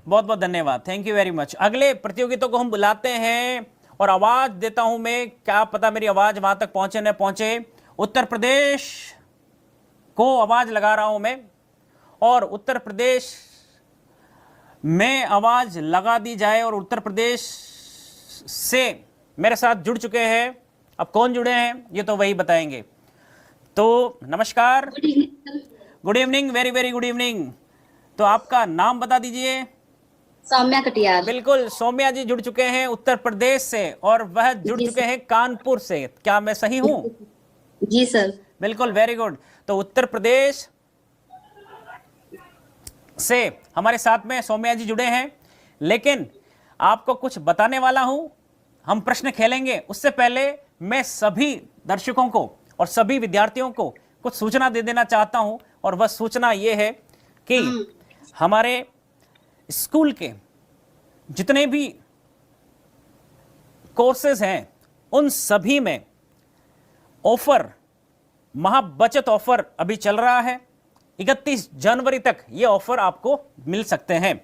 बहुत बहुत धन्यवाद, थैंक यू वेरी मच। अगले प्रतियोगिता को हम बुलाते हैं और आवाज देता हूं मैं, क्या पता मेरी आवाज वहां तक पहुंचे न पहुंचे। उत्तर प्रदेश को आवाज लगा रहा हूं मैं, और उत्तर प्रदेश में आवाज लगा दी जाए। और उत्तर प्रदेश से मेरे साथ जुड़ चुके हैं, अब कौन जुड़े हैं ये तो वही बताएंगे। तो नमस्कार, good evening, very very good evening. तो आपका नाम बता दीजिए। सौम्या कटियार। बिल्कुल, सौम्या जी जुड़ चुके हैं उत्तर प्रदेश से, और वह जुड़ जी चुके सर। हैं कानपुर से। क्या मैं सही हूं? जी सर। बिल्कुल, वेरी गुड। तो उत्तर प्रदेश से हमारे साथ में सौम्या जी जुड़े हैं, लेकिन आपको कुछ बताने वाला हूं। हम प्रश्न खेलेंगे, उससे पहले मैं सभी दर्शकों को और सभी विद्यार्थियों को कुछ सूचना दे देना चाहता हूं, और वह सूचना यह है कि हमारे स्कूल के जितने भी कोर्सेज हैं उन सभी में ऑफर, महाबचत ऑफर अभी चल रहा है। 31 जनवरी तक ये ऑफर आपको मिल सकते हैं।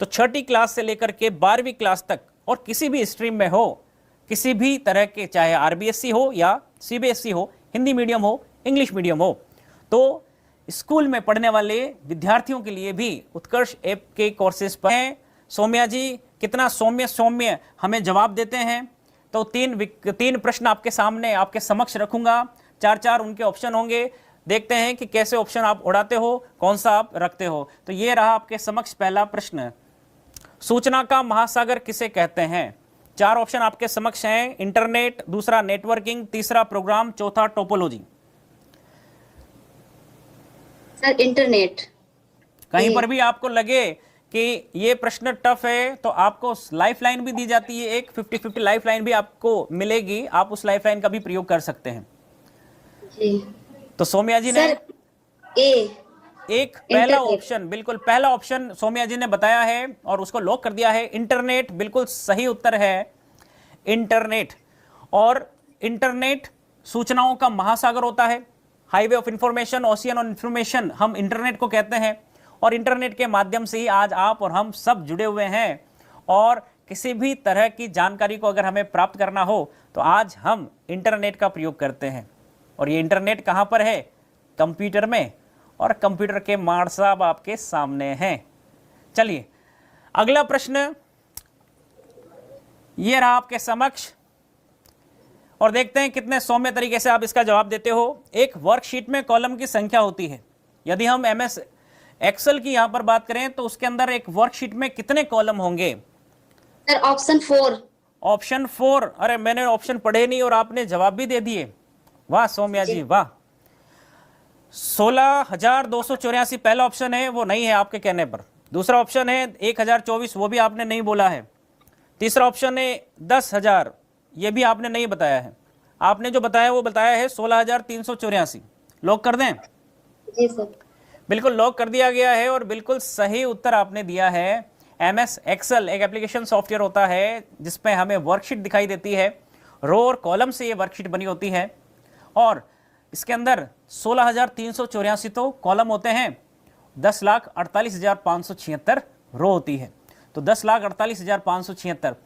तो छठी क्लास से लेकर के 12वीं क्लास तक, और किसी भी स्ट्रीम में हो, किसी भी तरह के, चाहे आरबीएसई हो या सीबीएसई हो, हिंदी मीडियम हो, इंग्लिश मीडियम हो, तो स्कूल में पढ़ने वाले विद्यार्थियों के लिए भी उत्कर्ष ऐप के कोर्सेज पर हैं। सौम्या जी कितना सौम्य सौम्य हमें जवाब देते हैं। तो तीन प्रश्न आपके सामने, आपके समक्ष रखूंगा। 4-4 उनके ऑप्शन होंगे। देखते हैं कि कैसे ऑप्शन आप उड़ाते हो, कौन सा आप रखते हो। तो ये रहा आपके समक्ष पहला प्रश्न। सूचना का महासागर किसे कहते हैं? 4 ऑप्शन आपके समक्ष हैं। इंटरनेट, दूसरा नेटवर्किंग, तीसरा प्रोग्राम, चौथा टोपोलॉजी। Sir internet. कहीं पर भी आपको लगे कि ये प्रश्न टफ है तो आपको लाइफ लाइन भी दी जाती है, एक 50-50 लाइफ लाइन भी आपको मिलेगी। आप उस लाइफ लाइन का भी प्रयोग कर सकते हैं। जी। तो सौम्या जी ने एक पहला ऑप्शन, बिल्कुल पहला ऑप्शन सौम्या जी ने बताया है और उसको लॉक कर दिया है। इंटरनेट बिल्कुल सही उत्तर है, इंटरनेट। और इंटरनेट सूचनाओं का महासागर होता है, highway of information, ocean of information हम इंटरनेट को कहते हैं। और इंटरनेट के माध्यम से ही आज आप और हम सब जुड़े हुए हैं। और किसी भी तरह की जानकारी को अगर हमें प्राप्त करना हो तो आज हम इंटरनेट का प्रयोग करते हैं। और ये इंटरनेट कहां पर है? कंप्यूटर में, और कंप्यूटर के मार साहब आपके सामने हैं। चलिए अगला प्रश्न ये रहा आपके समक्ष, और देखते हैं कितने सौम्य तरीके से आप इसका जवाब देते हो। एक वर्कशीट में कॉलम की संख्या होती है। यदि हम एमएस एक्सेल की यहां पर बात करें तो उसके अंदर एक वर्कशीट में कितने कॉलम होंगे? Sir option 4। ऑप्शन 4। अरे मैंने ऑप्शन पढ़े नहीं और आपने जवाब भी दे दिए, वाह सौम्या जी वाह। 16,284 पहला ऑप्शन है, वो नहीं है आपके कहने पर। दूसरा ऑप्शन है 1,024, वो भी आपने नहीं बोला है। तीसरा ऑप्शन है 10,000, ये भी आपने नहीं बताया है। आपने जो बताया वो बताया है 16,384। लॉक कर दें? जी सर। बिल्कुल लॉक कर दिया गया है, और बिल्कुल सही उत्तर आपने दिया है। एमएस एक्सेल एक एप्लीकेशन सॉफ्टवेयर होता है जिसमें हमें वर्कशीट दिखाई देती है। रो और कॉलम से ये वर्कशीट बनी होती है, और इसके अंदर 16,384 तो कॉलम होते हैं, 10,48,576 रो होती है। तो 10,48,576।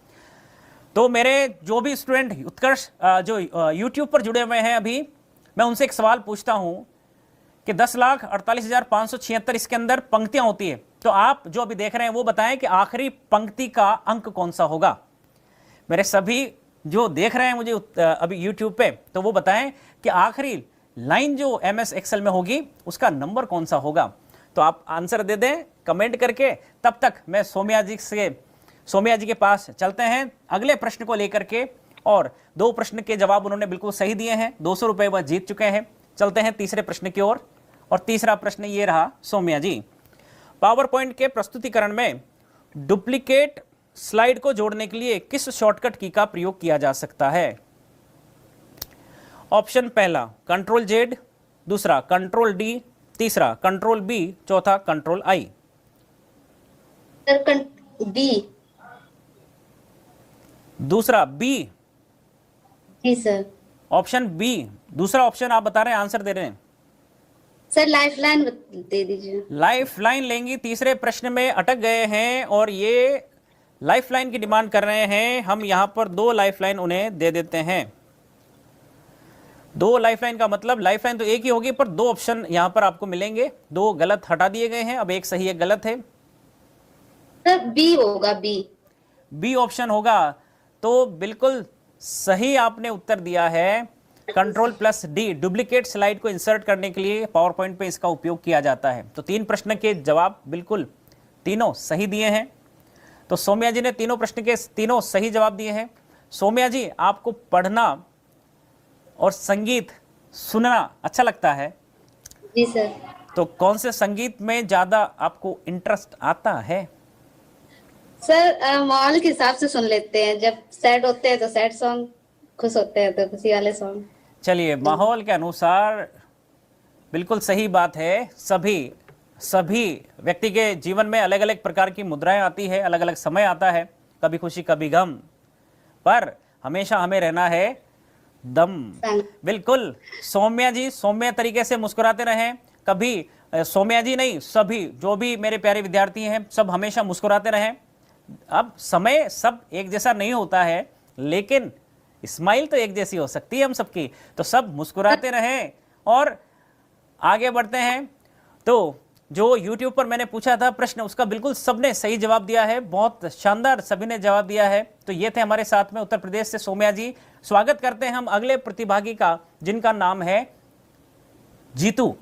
तो मेरे जो भी स्टूडेंट उत्कर्ष जो यूट्यूब पर जुड़े हुए हैं अभी, मैं उनसे एक सवाल पूछता हूं कि 10,48,576 इसके अंदर पंक्तियां होती है। तो आप जो अभी देख रहे हैं वो बताएं कि आखिरी पंक्ति का अंक कौन सा होगा। मेरे सभी जो देख रहे हैं मुझे अभी यूट्यूब पे, तो वो बताएं कि आखिरी लाइन जो एमएस एक्सेल में होगी उसका नंबर कौन सा होगा। तो आप आंसर दे दें कमेंट करके। तब तक मैं सौम्या जी के पास चलते हैं अगले प्रश्न को लेकर के, और 2 प्रश्न के जवाब उन्होंने बिल्कुल सही दिए हैं, 200 रुपए वह जीत चुके हैं। चलते हैं तीसरे प्रश्न की ओर, और तीसरा प्रश्न ये रहा सौम्या जी। पावर पॉइंट के प्रस्तुतिकरण में डुप्लीकेट स्लाइड को जोड़ने के लिए किस शॉर्टकट की का प्रयोग किया जा सकता है? ऑप्शन पहला कंट्रोल जेड, दूसरा कंट्रोल डी, तीसरा कंट्रोल बी, चौथा कंट्रोल आई। डी। दूसरा बी? जी सर। ऑप्शन बी दूसरा ऑप्शन आप बता रहे हैं, आंसर दे रहे हैं? सर लाइफलाइन दे दीजिए। लाइफ लाइन लेंगी, तीसरे प्रश्न में अटक गए हैं और ये लाइफ लाइन की डिमांड कर रहे हैं। हम यहां पर 2 लाइफ लाइन उन्हें दे देते हैं। 2 लाइफ लाइन का मतलब लाइफ लाइन तो एक ही होगी, पर 2 ऑप्शन यहां पर आपको मिलेंगे। 2 गलत हटा दिए गए हैं, अब एक सही एक गलत है। सर बी होगा, बी। बी ऑप्शन होगा, तो बिल्कुल सही आपने उत्तर दिया है। Ctrl+D डुप्लीकेट स्लाइड को इंसर्ट करने के लिए पावर पॉइंट पे इसका उपयोग किया जाता है। तो 3 प्रश्न के जवाब बिल्कुल तीनों सही दिए हैं। तो सौम्या जी ने तीनों प्रश्न के तीनों सही जवाब दिए हैं। सौम्या जी, आपको पढ़ना और संगीत सुनना अच्छा लगता है, जी सर। तो कौन से संगीत में ज़्यादा आपको इंटरेस्ट आता है? सर माहौल के हिसाब से सुन लेते हैं, जब सैड होते हैं तो सैड सॉन्ग, खुश होते हैं तो खुशी वाले सॉन्ग। चलिए, माहौल के अनुसार बिल्कुल सही बात है। सभी व्यक्ति के जीवन में अलग अलग प्रकार की मुद्राएं आती है, अलग अलग समय आता है, कभी खुशी कभी गम, पर हमेशा हमें रहना है दम। बिल्कुल सौम्या जी, सौम्य तरीके से मुस्कुराते रहें। कभी सौम्या जी नहीं, सभी जो भी मेरे प्यारे विद्यार्थी हैं सब हमेशा मुस्कुराते रहें। अब समय सब एक जैसा नहीं होता है, लेकिन स्माइल तो एक जैसी हो सकती है हम सबकी। तो सब मुस्कुराते रहें और आगे बढ़ते हैं। तो जो YouTube पर मैंने पूछा था प्रश्न, उसका बिल्कुल सबने सही जवाब दिया है। बहुत शानदार सभी ने जवाब दिया है। तो ये थे हमारे साथ में उत्तर प्रदेश से सौम्या जी। स्वागत करते हैं हम अगले प्रतिभागी का, जिनका नाम है जीतू।